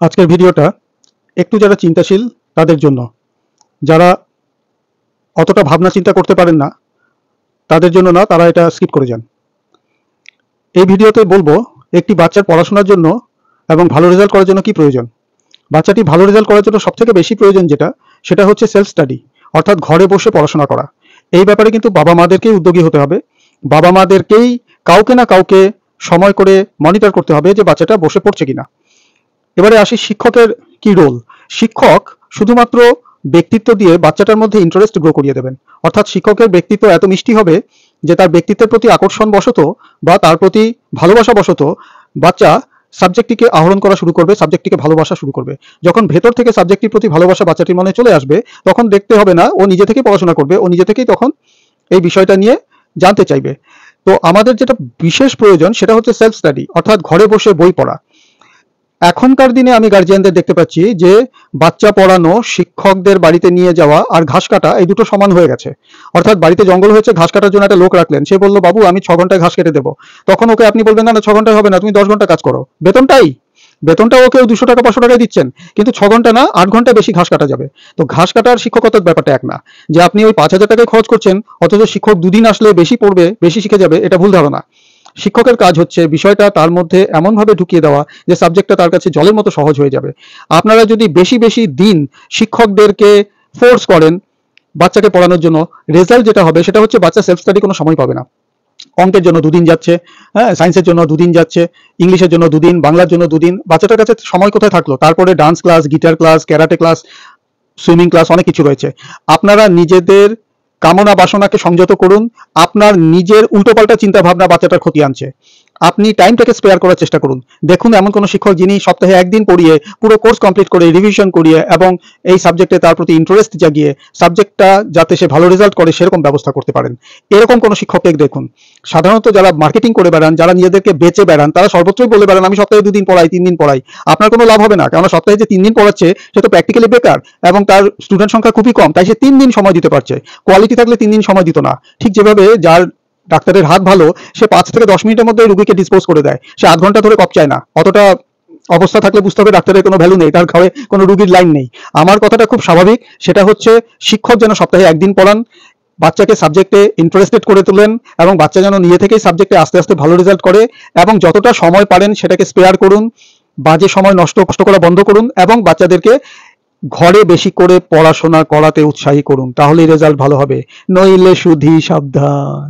আজকের ভিডিওটা একটু যারা চিন্তাশীল তাদের জন্য, যারা অতটা ভাবনা চিন্তা করতে পারেন না তাদের জন্য না, তারা এটা স্কিপ করে যান। এই ভিডিওতে বলবো একটি বাচ্চার পড়াশোনার জন্য এবং ভালো রেজাল্ট করার জন্য কি প্রয়োজন। বাচ্চাটি ভালো রেজাল্ট করার জন্য সবথেকে বেশি প্রয়োজন সেটা হচ্ছে সেলফ স্টাডি, অর্থাৎ ঘরে বসে পড়াশোনা করা। এই ব্যাপারে কিন্তু বাবা মাদেরকেই উদ্যোগী হতে হবে। বাবা মাদেরকেই কাউকে না কাউকে সময় করে মনিটর করতে হবে যে বাচ্চাটা বসে পড়ছে কিনা। এবারে আসি শিক্ষকের কি রোল। শিক্ষক শুধুমাত্র ব্যক্তিত্ব দিয়ে বাচ্চাটার মধ্যে ইন্টারেস্ট গ্রো করিয়ে দেবেন, অর্থাৎ শিক্ষকের ব্যক্তিত্ব এত মিষ্টি হবে যে তার ব্যক্তিত্বের প্রতি আকর্ষণ বশত বা তার প্রতি ভালোবাসা বশত বাচ্চা সাবজেক্টটিকে আহরণ করা শুরু করবে, সাবজেক্টটিকে ভালোবাসা শুরু করবে। যখন ভেতর থেকে সাবজেক্টটির প্রতি ভালোবাসা বাচ্চাটির মনে চলে আসবে, তখন দেখতে হবে না, ও নিজে থেকেই পড়াশোনা করবে, ও নিজে থেকেই তখন এই বিষয়টা নিয়ে জানতে চাইবে। তো আমাদের যেটা বিশেষ প্রয়োজন সেটা হচ্ছে সেলফ স্টাডি, অর্থাৎ ঘরে বসে বই পড়া। এখনকার দিনে আমি গার্জিয়ানদের দেখতে পাচ্ছি যে বাচ্চা পড়ানো, শিক্ষকদের বাড়িতে নিয়ে যাওয়া আর ঘাস কাটা এই দুটো সমান হয়ে গেছে। অর্থাৎ বাড়িতে জঙ্গল হয়েছে, ঘাস কাটার জন্য একটা লোক রাখলেন, সে বললো বাবু আমি 6 ঘন্টায় ঘাস কেটে দেবো। তখন ওকে আপনি বলবেন না না 6 ঘন্টায় হবে না, তুমি 10 ঘন্টা কাজ করো, বেতনটা ওকে 200 টাকা 500 টাকায় দিচ্ছেন, কিন্তু 6 ঘন্টা না 8 ঘন্টা বেশি ঘাস কাটা যাবে। তো ঘাস কাটার শিক্ষকতার ব্যাপারটা এক না, যে আপনি ওই 5,000 টাকায় খরচ করছেন অথচ শিক্ষক দুদিন আসলে বেশি পড়বে, বেশি শিখে যাবে, এটা ভুল ধারণা। শিক্ষকের কাজ হচ্ছে বিষয়টা তার মধ্যে এমনভাবে ঢুকিয়ে দেওয়া যে সাবজেক্টটা তার কাছে জলের মতো সহজ হয়ে যাবে। আপনারা যদি বেশি বেশি দিন শিক্ষকদেরকে ফোর্স করেন বাচ্চাকে পড়ানোর জন্য, রেজাল্ট যেটা হবে সেটা হচ্ছে বাচ্চা সেলফ স্টাডি কোনো সময় পাবে না। অঙ্কের জন্য 2 দিন যাচ্ছে, হ্যাঁ, সায়েন্সের জন্য 2 দিন যাচ্ছে, ইংলিশের জন্য 2 দিন, বাংলার জন্য 2 দিন। বাচ্চাটার কাছে সময় কোথায় থাকলো? তারপরে dance class, guitar class, karate class, swimming class, অনেক কিছু রয়েছে। আপনারা নিজেদের কামনা বাসনাকে সংযত করুন। আপনার নিজের উল্টোপাল্টা চিন্তা ভাবনা বাচ্চাটার ক্ষতি আনছে। আপনি টাইমটাকে স্পেয়ার করার চেষ্টা করুন। দেখুন এমন কোনো শিক্ষক যিনি সপ্তাহে 1 দিন পড়িয়ে পুরো কোর্স কমপ্লিট করে রিভিশন করিয়ে এবং এই সাবজেক্টে তার প্রতি ইন্টারেস্ট জাগিয়ে সাবজেক্টটা যাতে সে ভালো রেজাল্ট করে সেরকম ব্যবস্থা করতে পারেন, এরকম কোনো শিক্ষককে দেখুন। সাধারণত যারা মার্কেটিং করে বেড়ান, যারা নিজেদেরকে বেচে বেড়ান, তারা সর্বত্রই বলে বেড়ান আমি সপ্তাহে 2 দিন পড়াই, 3 দিন পড়াই। আপনার কোনো লাভ হবে না, কারণ সপ্তাহে যে 3 দিন পড়াচ্ছে সে তো প্র্যাকটিক্যালি বেকার এবং তার স্টুডেন্ট সংখ্যা খুবই কম, তাই সে 3 দিন সময় দিতে পারছে। কোয়ালিটি থাকলে 3 দিন সময় দিত না। ঠিক যেভাবে যার ডাক্তারের হাত ভালো, সে 5 থেকে 10 মিনিটের মধ্যে রোগীকে ডিসপোজ করে দেয়, সে 8 ঘন্টা ধরে কপ চায় না। অতটা অবস্থা থাকলে বুঝতে হবে ডাক্তারের কোনো ভ্যালু নেই, তার ঘরে কোনো রোগীর লাইন নেই। আমার কথাটা খুব স্বাভাবিক, সেটা হচ্ছে শিক্ষক যেন সপ্তাহে 1 দিন পড়ান, বাচ্চাকে সাবজেক্টে ইন্টারেস্টেড করে তোলেন এবং বাচ্চা যেন নিজে থেকেই সাবজেক্টে আস্তে আস্তে ভালো রেজাল্ট করে, এবং যতটা সময় পারেন সেটাকে স্পেয়ার করুন, বাজে সময় কষ্ট করা বন্ধ করুন এবং বাচ্চাদেরকে ঘরে বেশি করে পড়াশোনা করাতে উৎসাহী করুন, তাহলেই রেজাল্ট ভালো হবে, নইলে শুধু সাবধান।